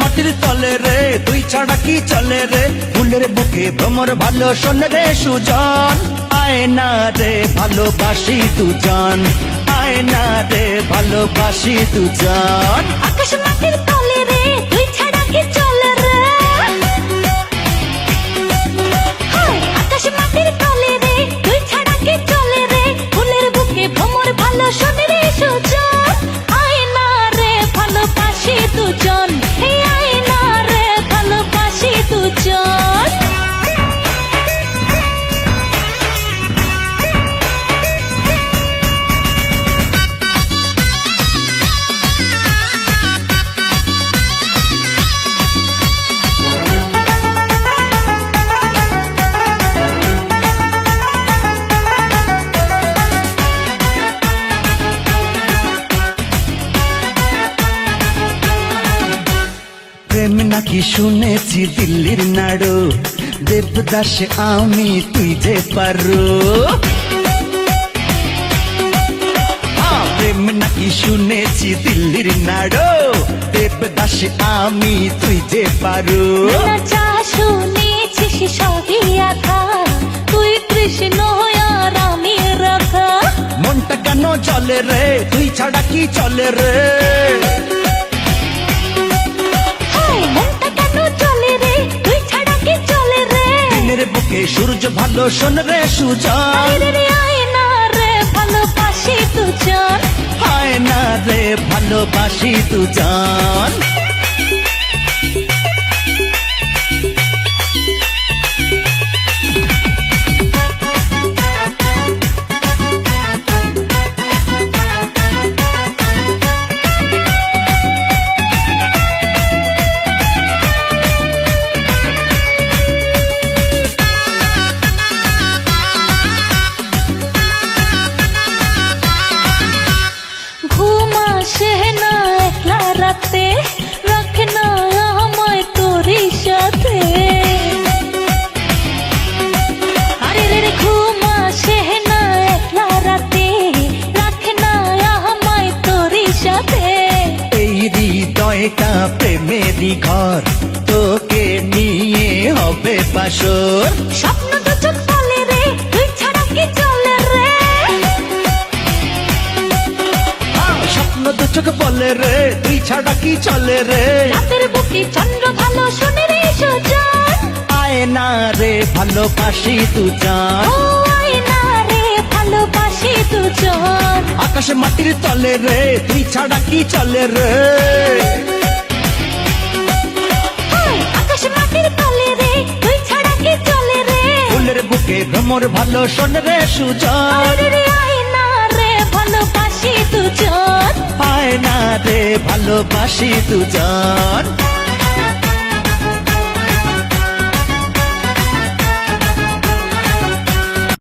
মাটির তলে রে তুই ছাড়া কি চলে রে ফুলের বুকে ভ্রমর ভালো শোনে রে সুজন আয় না রে ভালোবাসি দুজন আয় না রে ভালোবাসি দুজন আকাশ মাটির তলে রে তুই ছাড়া কি চলে রে আকাশ মাটির তলে রে তুই ছাড়া কি চলে রে ফুলের বুকে ভ্রমর ভালো শোনে রে সুজন আয় না রে ভালোবাসি দুজন আয় না রে ভালোবাসি দুজন প্রেম নাকি শুনেছি দিল্লির নাড়ু দেবদাস আমি তুই যে পারো প্রেম নাকি শুনেছি দিল্লির নাড়ু দেবদাস আমি তুই যে পারো না যা শুনেছিস সবই আধা তুই কৃষ্ণ আর আমি রাধা মনটা কেন চলে রে তুই ছাড়া কি চলে রে মনটা কেন চলে রে তুই ছাড়া কি চলে রে দিনের বুকে সূর্য ভালো শোন রে সুজন আয় না রে ভালোবাসি দুজন আয় না রে ভালোবাসি দুজন রাতে রাখ না আমায় তোরই সাথে আরে রে ঘুম আসে না একলা রাতে রাখ না আমায় তোরই সাথে এই হৃদয়টা প্রেমেরই ঘর তোকে নিয়ে হবে বাসর স্বপ্ন দু চোখ বলে রে তুই ছাড়া কি চলে রে স্বপ্ন দু চোখ বলে রে তুই ছাড়া কি চলে রে রাতের বুকে চন্দ্র ভালো শোনে রে সুজন আয় না রে ভালোবাসি দুজন ও আয় না রে ভালোবাসি দুজন আকাশ মাটির তলে রে তুই ছাড়া কি চলে রে আকাশ মাটির তলে রে তুই ছাড়া কি চলে রে ফুলের বুকে ভ্রমর ভালো শোন রে সুজন আয় না রে ভালোবাসি দুজন আয় না রে ভালোবাসি দুজন